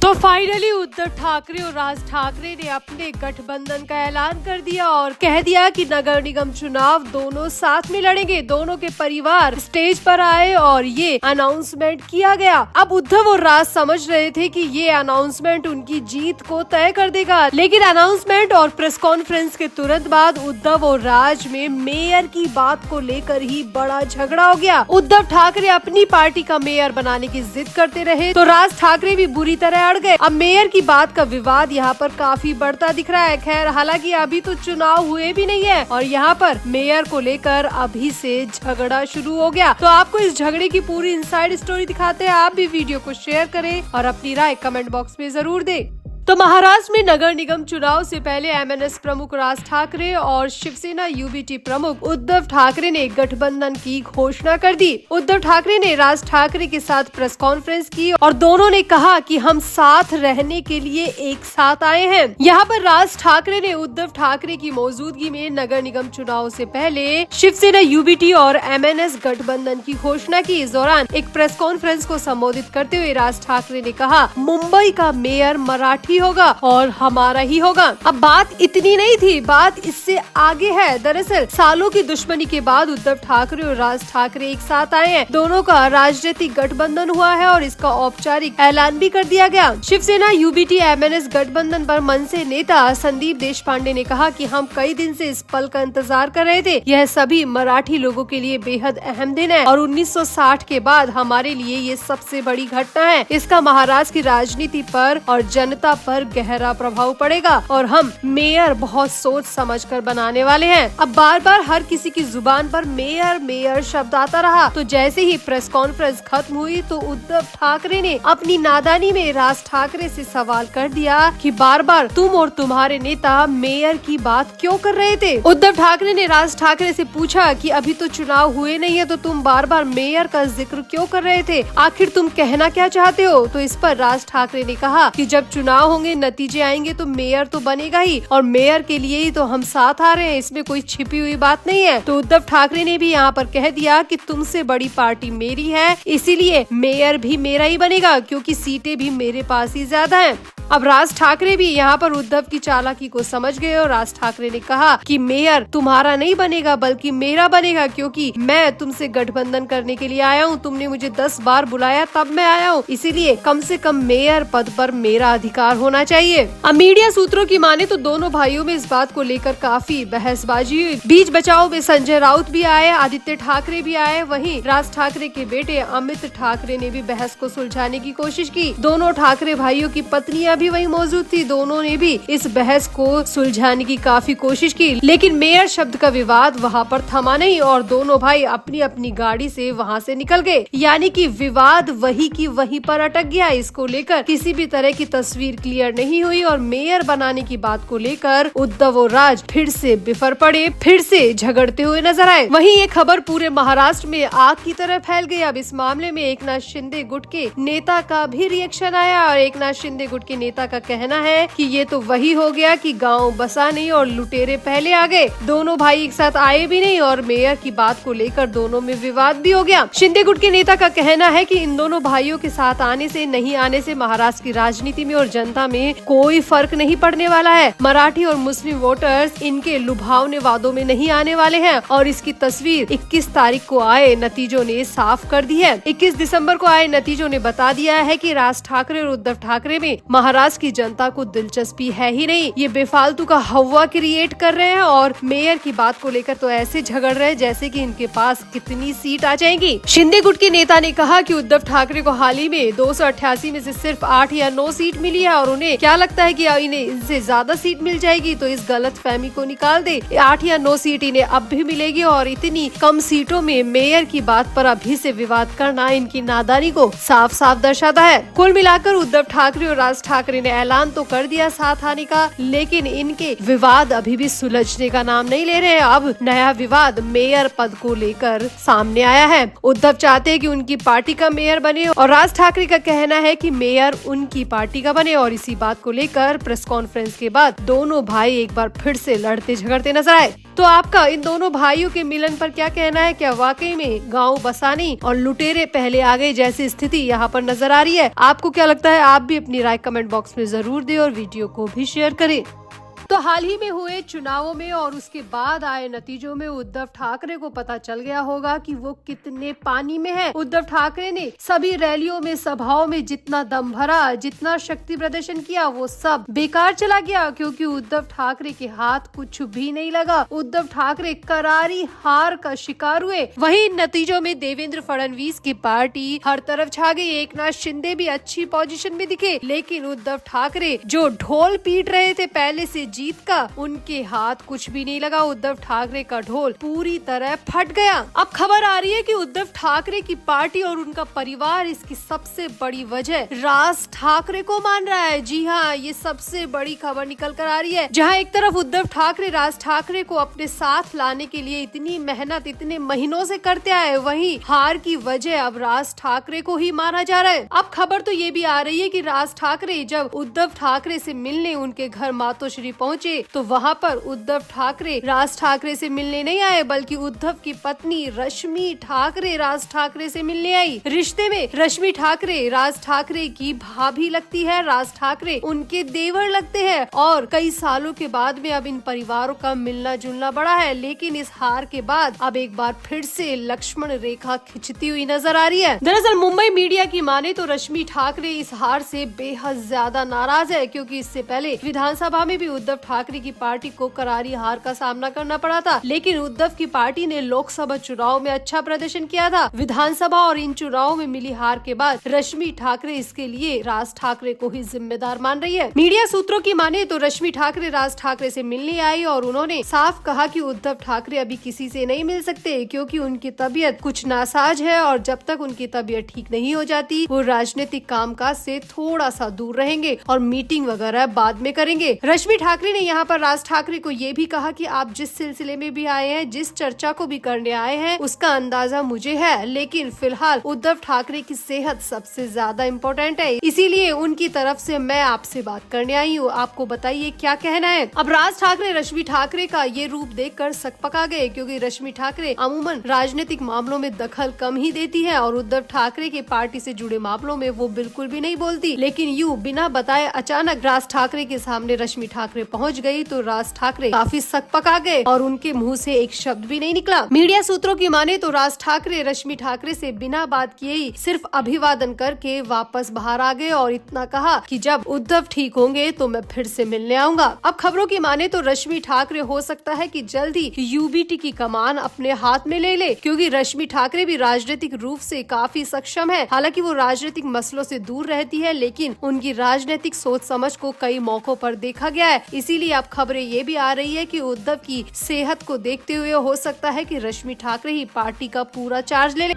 तो फाइनली उद्धव ठाकरे और राज ठाकरे ने अपने गठबंधन का ऐलान कर दिया और कह दिया कि नगर निगम चुनाव दोनों साथ में लड़ेंगे। दोनों के परिवार स्टेज पर आए और ये अनाउंसमेंट किया गया। अब उद्धव और राज समझ रहे थे कि ये अनाउंसमेंट उनकी जीत को तय कर देगा, लेकिन अनाउंसमेंट और प्रेस कॉन्फ्रेंस के तुरंत बाद उद्धव और राज में मेयर की बात को लेकर ही बड़ा झगड़ा हो गया। उद्धव ठाकरे अपनी पार्टी का मेयर बनाने की जिद करते रहे तो राज ठाकरे भी बुरी तरह अड़ गए। अब मेयर की बात का विवाद यहाँ पर काफी बढ़ता दिख रहा है। खैर, हालांकि अभी तो चुनाव हुए भी नहीं है और यहाँ पर मेयर को लेकर अभी से झगड़ा शुरू हो गया। तो आपको इस झगड़े की पूरी इनसाइड स्टोरी दिखाते हैं। आप भी वीडियो को शेयर करें और अपनी राय कमेंट बॉक्स में जरूर दें। तो महाराष्ट्र में नगर निगम चुनाव से पहले एमएनएस प्रमुख राज ठाकरे और शिवसेना यूबीटी प्रमुख उद्धव ठाकरे ने गठबंधन की घोषणा कर दी। उद्धव ठाकरे ने राज ठाकरे के साथ प्रेस कॉन्फ्रेंस की और दोनों ने कहा कि हम साथ रहने के लिए एक साथ आए हैं। यहाँ पर राज ठाकरे ने उद्धव ठाकरे की मौजूदगी में नगर निगम चुनाव से पहले शिवसेना यूबीटी और एमएनएस गठबंधन की घोषणा की। इस दौरान एक प्रेस कॉन्फ्रेंस को संबोधित करते हुए राज ठाकरे ने कहा, मुंबई का मेयर मराठी होगा और हमारा ही होगा। अब बात इतनी नहीं थी, बात इससे आगे है। दरअसल सालों की दुश्मनी के बाद उद्धव ठाकरे और राज ठाकरे एक साथ आए हैं। दोनों का राजनीतिक गठबंधन हुआ है और इसका औपचारिक ऐलान भी कर दिया गया। शिवसेना यूबीटी एमएनएस गठबंधन पर मनसे नेता संदीप देशपांडे ने कहा कि हम कई दिन से इस पल का इंतजार कर रहे थे। यह सभी मराठी लोगों के लिए बेहद अहम दिन है और 1960 के बाद हमारे लिए ये सबसे बड़ी घटना है। इसका महाराष्ट्र की राजनीति पर और जनता पर गहरा प्रभाव पड़ेगा और हम मेयर बहुत सोच समझकर बनाने वाले हैं। अब बार बार हर किसी की जुबान पर मेयर मेयर शब्द आता रहा। तो जैसे ही प्रेस कॉन्फ्रेंस खत्म हुई तो उद्धव ठाकरे ने अपनी नादानी में राज ठाकरे से सवाल कर दिया कि बार बार तुम और तुम्हारे नेता मेयर की बात क्यों कर रहे थे। उद्धव ठाकरे ने राज ठाकरे से पूछा कि अभी तो चुनाव हुए नहीं है तो तुम बार बार मेयर का जिक्र क्यों कर रहे थे, आखिर तुम कहना क्या चाहते हो। तो इस पर राज ठाकरे ने कहा कि जब चुनाव होंगे, नतीजे आएंगे तो मेयर तो बनेगा ही और मेयर के लिए ही तो हम साथ आ रहे हैं, इसमें कोई छिपी हुई बात नहीं है। तो उद्धव ठाकरे ने भी यहाँ पर कह दिया कि तुमसे बड़ी पार्टी मेरी है, इसीलिए मेयर भी मेरा ही बनेगा क्योंकि सीटें भी मेरे पास ही ज्यादा हैं। अब राज ठाकरे भी यहाँ पर उद्धव की चालाकी को समझ गए और राज ठाकरे ने कहा कि मेयर तुम्हारा नहीं बनेगा बल्कि मेरा बनेगा क्योंकि मैं तुमसे गठबंधन करने के लिए आया हूँ। तुमने मुझे 10 बार बुलाया तब मैं आया हूँ, इसीलिए कम से कम मेयर पद पर मेरा अधिकार होना चाहिए। अब मीडिया सूत्रों की माने तो दोनों भाइयों में इस बात को लेकर काफी बहसबाजी हुई। बीच बचाव में संजय राउत भी आए, आदित्य ठाकरे भी आए, वहीं राज ठाकरे के बेटे अमित ठाकरे ने भी बहस को सुलझाने की कोशिश की। दोनों ठाकरे भाइयों की पत्नियां भी वहीं मौजूद थी। दोनों ने भी इस बहस को सुलझाने की काफी कोशिश की, लेकिन मेयर शब्द का विवाद वहां पर थमा नहीं और दोनों भाई अपनी अपनी गाड़ी से वहां से निकल गए। यानी कि विवाद वही की वहीं पर अटक गया। इसको लेकर किसी भी तरह की तस्वीर क्लियर नहीं हुई और मेयर बनाने की बात को लेकर उद्धव और राज फिर से बिफर पड़े, फिर से झगड़ते हुए नजर आए। वहीं ये खबर पूरे महाराष्ट्र में आग की तरह फैल गई। अब इस मामले में एकनाथ शिंदे गुट के नेता का भी रिएक्शन आया और एकनाथ शिंदे गुट के नेता का कहना है कि ये तो वही हो गया कि गांव बसा नहीं और लुटेरे पहले आ गए। दोनों भाई एक साथ आए भी नहीं और मेयर की बात को लेकर दोनों में विवाद भी हो गया। शिंदे गुट के नेता का कहना है कि इन दोनों भाइयों के साथ आने से नहीं आने से महाराष्ट्र की राजनीति में और जनता में कोई फर्क नहीं पड़ने वाला है। मराठी और मुस्लिम वोटर्स इनके लुभावने वादों में नहीं आने वाले हैं और इसकी तस्वीर 21 तारीख को आए नतीजों ने साफ कर दी है। 21 दिसंबर को आए नतीजों ने बता दिया है कि राज ठाकरे और उद्धव ठाकरे में महाराष्ट्र की जनता को दिलचस्पी है ही नहीं। ये बेफालतू का हवा क्रिएट कर रहे हैं और मेयर की बात को लेकर तो ऐसे झगड़ रहे हैं जैसे कि इनके पास कितनी सीट आ जाएंगी। शिंदे गुट के नेता ने कहा कि उद्धव ठाकरे को हाल ही में 288 में से सिर्फ 8 या 9 सीट मिली है और उन्हें क्या लगता है कि इन्हें इनसे ज्यादा सीट मिल जाएगी। तो इस गलत फहमी को निकाल दे। 8 या 9 सीट इन्हें अब भी मिलेगी और इतनी कम सीटों में मेयर की बात पर अभी से विवाद करना इनकी नादानी को साफ साफ दर्शाता है। कुल मिलाकर उद्धव ठाकरे और राज ठाकरे ने ऐलान तो कर दिया साथ आने का, लेकिन इनके विवाद अभी भी सुलझने का नाम नहीं ले रहे हैं। अब नया विवाद मेयर पद को लेकर सामने आया है। उद्धव चाहते हैं कि उनकी पार्टी का मेयर बने और राज ठाकरे का कहना है कि मेयर उनकी पार्टी का बने और इसी बात को लेकर प्रेस कॉन्फ्रेंस के बाद दोनों भाई एक बार फिर से लड़ते झगड़ते नजर आए। तो आपका इन दोनों भाइयों के मिलन पर क्या कहना है? क्या वाकई में गाँव बसानी और लुटेरे पहले आ गए जैसी स्थिति यहाँ पर नजर आ रही है? आपको क्या लगता है? आप भी अपनी राय कमेंट बॉक्स में जरूर दें और वीडियो को भी शेयर करें। तो हाल ही में हुए चुनावों में और उसके बाद आए नतीजों में उद्धव ठाकरे को पता चल गया होगा कि वो कितने पानी में है। उद्धव ठाकरे ने सभी रैलियों में, सभाओं में जितना दम भरा, जितना शक्ति प्रदर्शन किया, वो सब बेकार चला गया, क्योंकि उद्धव ठाकरे के हाथ कुछ भी नहीं लगा। उद्धव ठाकरे करारी हार का शिकार हुए। वहीं नतीजों में देवेंद्र फडणवीस की पार्टी हर तरफ छा गई। एकनाथ शिंदे भी अच्छी पोजीशन में दिखे, लेकिन उद्धव ठाकरे जो ढोल पीट रहे थे पहले से जीत का, उनके हाथ कुछ भी नहीं लगा। उद्धव ठाकरे का ढोल पूरी तरह फट गया। अब खबर आ रही है कि उद्धव ठाकरे की पार्टी और उनका परिवार इसकी सबसे बड़ी वजह राज ठाकरे को मान रहा है। जी हाँ, ये सबसे बड़ी खबर निकल कर आ रही है। जहाँ एक तरफ उद्धव ठाकरे राज ठाकरे को अपने साथ लाने के लिए इतनी मेहनत इतने महीनों से करते आए, वहीं हार की वजह अब राज ठाकरे को ही माना जा रहा है। अब खबर तो ये भी आ रही है कि राज ठाकरे जब उद्धव ठाकरे से मिलने उनके घर मातोश्री पहुंचे, तो वहां पर उद्धव ठाकरे राज ठाकरे से मिलने नहीं आए, बल्कि उद्धव की पत्नी रश्मि ठाकरे राज ठाकरे से मिलने आई। रिश्ते में रश्मि ठाकरे राज ठाकरे की भाभी लगती है, राज ठाकरे उनके देवर लगते हैं, और कई सालों के बाद में अब इन परिवारों का मिलना जुलना बढ़ा है। लेकिन इस हार के बाद अब एक बार फिर से लक्ष्मण रेखा खिंचती हुई नजर आ रही है। दरअसल मुंबई मीडिया की माने तो रश्मि ठाकरे इस हार से बेहद ज्यादा नाराज है, क्योंकि इससे पहले विधानसभा में भी उद्धव ठाकरे की पार्टी को करारी हार का सामना करना पड़ा था। लेकिन उद्धव की पार्टी ने लोकसभा चुनाव में अच्छा प्रदर्शन किया था। विधानसभा और इन चुनावों में मिली हार के बाद रश्मि ठाकरे इसके लिए राज ठाकरे को ही जिम्मेदार मान रही है। मीडिया सूत्रों की माने तो रश्मि ठाकरे राज ठाकरे से मिलने आई और उन्होंने साफ कहा कि उद्धव ठाकरे अभी किसी से नहीं मिल सकते, क्योंकि उनकी तबीयत कुछ नासाज है और जब तक उनकी तबीयत ठीक नहीं हो जाती वो राजनीतिक कामकाज से थोड़ा सा दूर रहेंगे और मीटिंग वगैरह बाद में करेंगे। रश्मि ठाकरे ने यहाँ पर राज ठाकरे को ये भी कहा कि आप जिस सिलसिले में भी आए हैं, जिस चर्चा को भी करने आए हैं, उसका अंदाजा मुझे है, लेकिन फिलहाल उद्धव ठाकरे की सेहत सबसे ज्यादा इम्पोर्टेंट है, इसीलिए उनकी तरफ से मैं आपसे बात करने आई हूँ। आपको बताइए क्या कहना है। अब राज ठाकरे रश्मि ठाकरे का ये रूप देखकर सकपका गए, क्योंकि रश्मि ठाकरे अमूमन राजनीतिक मामलों में दखल कम ही देती है और उद्धव ठाकरे की पार्टी से जुड़े मामलों में वो बिल्कुल भी नहीं बोलती। लेकिन यूँ बिना बताए अचानक राज ठाकरे के सामने रश्मि ठाकरे पहुँच गयी तो राज ठाकरे काफी सकपका गए और उनके मुंह से एक शब्द भी नहीं निकला। मीडिया सूत्रों की माने तो राज ठाकरे रश्मि ठाकरे से बिना बात किए ही सिर्फ अभिवादन करके वापस बाहर आ गए और इतना कहा कि जब उद्धव ठीक होंगे तो मैं फिर से मिलने आऊंगा। अब खबरों की माने तो रश्मि ठाकरे हो सकता है कि जल्दी यूबीटी की कमान अपने हाथ में ले, क्योंकि रश्मि ठाकरे भी राजनीतिक रूप से काफी सक्षम है। हालांकि वो राजनीतिक मसलों से दूर रहती है, लेकिन उनकी राजनीतिक सोच समझ को कई मौकों पर देखा गया है। इसीलिए अब खबरें ये भी आ रही है कि उद्धव की सेहत को देखते हुए हो सकता है कि रश्मि ठाकरे ही पार्टी का पूरा चार्ज ले